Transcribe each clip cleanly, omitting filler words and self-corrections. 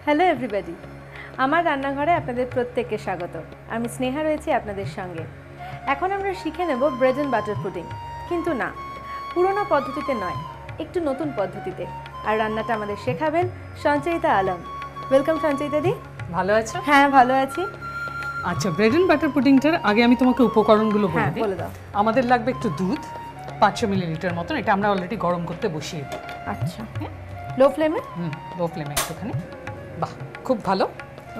Hello everybody, আমার রান্নাঘরে আপনাদের প্রত্যেককে স্বাগত। আমি স্নেহা রয়েছি আপনাদের সঙ্গে। এখন আমরা শিখে নেব ব্রেড অ্যান্ড বাটার পুডিং, কিন্তু না, পুরনো পদ্ধতিতে নয়, একটু নতুন পদ্ধতিতে। আর রান্নাটা আমাদের শেখাবেন সঞ্চয়িতা আলম। ওয়েলকাম সঞ্চয়িতা দি। ভালো আছো? হ্যাঁ, ভালো আছি। আচ্ছা, ব্রেড অ্যান্ড বাটার পুডিংটার আগে আমি তোমাকে উপকরণগুলো বলে দিই। বলে দাও। আমাদের লাগবে একটু দুধ, 500 মিলিলিটার মতন। এটা আমরা অলরেডি গরম করতে বসিয়ে দিই। আচ্ছা, লো ফ্লেমে? লো ফ্লেমে একটুখানি। বাহ, খুব ভালো।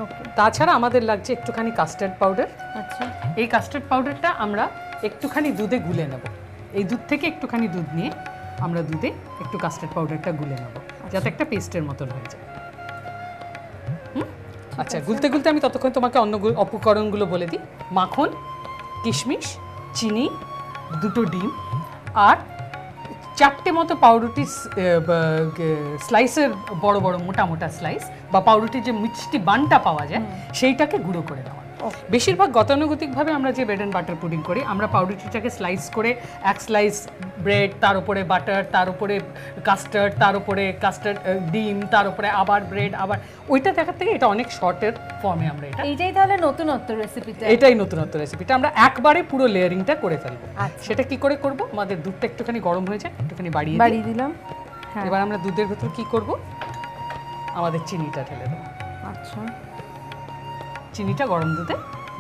ওকে। তাছাড়া আমাদের লাগছে একটুখানি কাস্টার্ড পাউডার। আচ্ছা, এই কাস্টার্ড পাউডারটা আমরা একটুখানি দুধে গুলে নেব। এই দুধ থেকে একটুখানি দুধ নিয়ে আমরা দুধে একটু কাস্টার্ড পাউডারটা গুলে নেব, যাতে একটা পেস্টের মতন হয়ে যায়। আচ্ছা, গুলতে গুলতে আমি ততক্ষণ তোমাকে অন্য উপকরণগুলো বলে দিই। মাখন, কিশমিশ, চিনি, 2টো ডিম আর 4টে মতো পাউরুটি স্লাইসের বড় বড় মোটা মোটা স্লাইস, বা পাউরুটির যে মিষ্টি বানটা পাওয়া যায় সেইটাকে গুঁড়ো করে নেওয়া। বেশিরভাগ গতানুগতিকভাবে আমরা যে ব্রেড অ্যান্ড বাটার পুডিং করি, আমরা পাউরুটিটাকে স্লাইস করে এক স্লাইস ব্রেড, তার উপরে বাটার, তার উপরে কাস্টার্ড, তার উপরে কাস্টার্ড ডিম, তার উপরে আবার ব্রেড, আবার ওইটা দেখার থেকে এটা অনেক শর্টের ফর্মে আমরা এইটাই তাহলে নতুনত্ব রেসিপিটা। এটাই নতুনত্ব রেসিপিটা। আমরা একবারে পুরো লেয়ারিংটা করে ফেলবো। সেটা কি করে করব? আমাদের দুধটা একটুখানি গরম হয়ে যায়, একটুখানি বাড়িয়ে দিলাম। এবার আমরা দুধের ভেতর কি করব? আমাদের চিনিটা ঢেলে দেবো। আচ্ছা, চিনিটা গরম দুধে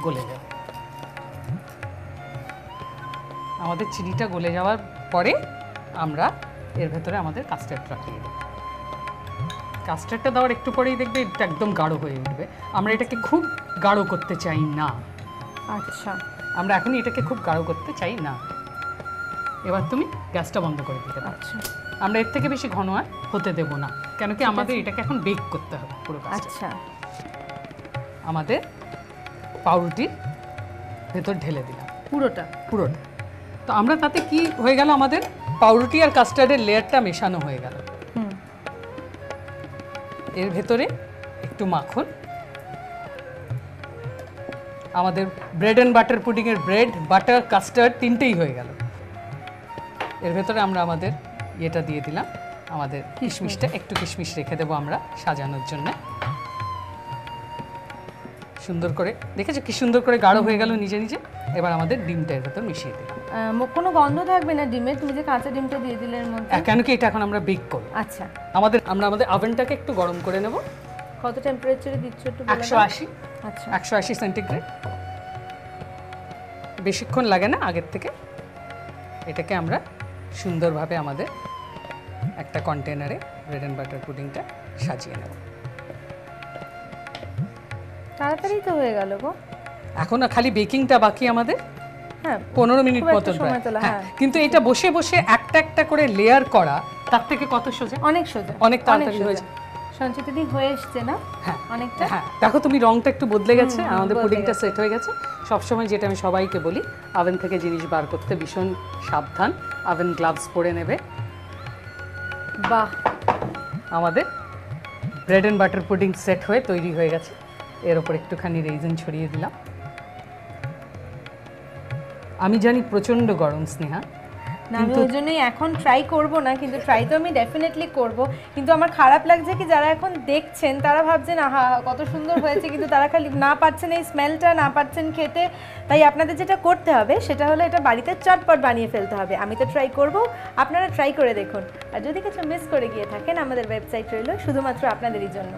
গলে যাবে। আমাদের চিনিটা গলে যাওয়ার পরে আমরা এর ভেতরে আমাদের কাস্টার্ডটা দিয়ে দেবো। কাস্টার্ডটা দেওয়ার একটু পরেই দেখবে এটা একদম গাঢ় হয়ে উঠবে। আমরা এটাকে খুব গাঢ় করতে চাই না। আচ্ছা, আমরা এখনই এটাকে খুব গাঢ় করতে চাই না। এবার তুমি গ্যাসটা বন্ধ করে দিতে পারো। আচ্ছা, আমরা এর থেকে বেশি ঘন আর হতে দেব না, কেন কি আমাদের এটাকে এখন বেক করতে হবে পুরো কাজটা। আচ্ছা, আমাদের পাউরুটির ভেতর ঢেলে দিলাম পুরোটা। তো আমরা তাতে কি হয়ে গেল, আমাদের পাউরুটি আর কাস্টার্ডের লেয়ারটা মেশানো হয়ে গেল। এর ভেতরে একটু মাখন, আমাদের ব্রেড অ্যান্ড বাটার পুডিং এর ব্রেড, বাটার, কাস্টার্ড তিনটেই হয়ে গেল। এর ভেতরে আমরা আমাদের এটা দিয়ে দিলাম, আমাদের কিশমিশটা, একটু কিশমিশ রেখে দেবো আমরা সাজানোর জন্য। সুন্দর করে দেখেছো কি সুন্দর করে গাঢ় হয়ে গেল নিজে নিজে। এবার আমাদের ডিমটা এর ভেতর মিশিয়ে দিলাম। কোনো গন্ধ থাকবে না ডিমের? তুমি যে কাঁচা ডিমটা দিয়ে দিলে এর মধ্যে। কেন কি এটা এখন আমরা বেক করব। আচ্ছা, আমরা আমাদের ওভেনটাকে একটু গরম করে নেব। কত টেম্পারেচারে দিচ্ছ একটু বলে দাও। 180। আচ্ছা, 180 সেন্টিগ্রেড। বেশিক্ষণ লাগে না আগের থেকে। এটাকে আমরা সুন্দরভাবে আমাদের একটা কন্টেনারে ব্রেড অ্যান্ড বাটার পুডিংটা সাজিয়ে নেব। তাড়াতাড়ি তো হয়ে গেল গো। এখন খালি বেকিংটা বাকি আমাদের। হ্যাঁ, 15 মিনিট মতন প্রায়। কিন্তু এটা বসে বসে একটা একটা করে লেয়ার করা তার থেকে কত সোজা, অনেক সোজা, অনেক তাড়াতাড়ি হয়ে যায়। সঞ্চিতা দি হয়ে এসছে না? হ্যাঁ, অনেকটা। হ্যাঁ, দেখো তুমি রংটা একটু বদলে গেছে, আমাদের পুডিংটা সেট হয়ে গেছে। সবসময় যেটা আমি সবাইকে বলি, ওভেন থেকে জিনিস বার করতে ভীষণ সাবধান, ওভেন গ্লাভস পরে নেবে। বাহ, আমাদের bread and butter pudding set হয়ে তৈরি হয়ে গেছে। এর ওপর একটুখানি রেইজিন ছড়িয়ে দিলাম। আমি জানি প্রচণ্ড গরম স্নেহা, না আমি ওই জন্যই এখন ট্রাই করব না, কিন্তু ট্রাই তো আমি ডেফিনেটলি করব। কিন্তু আমার খারাপ লাগছে কি যারা এখন দেখছেন তারা ভাবছেন আহা কত সুন্দর হয়েছে, কিন্তু তারা খালি না পাচ্ছেন এই স্মেলটা, না পাচ্ছেন খেতে। তাই আপনাদের যেটা করতে হবে সেটা হলো এটা বাড়িতে চটপট বানিয়ে ফেলতে হবে। আমি তো ট্রাই করব, আপনারা ট্রাই করে দেখুন। আর যদি কিছু মিস করে গিয়ে থাকেন, আমাদের ওয়েবসাইট রইল শুধুমাত্র আপনাদেরই জন্য।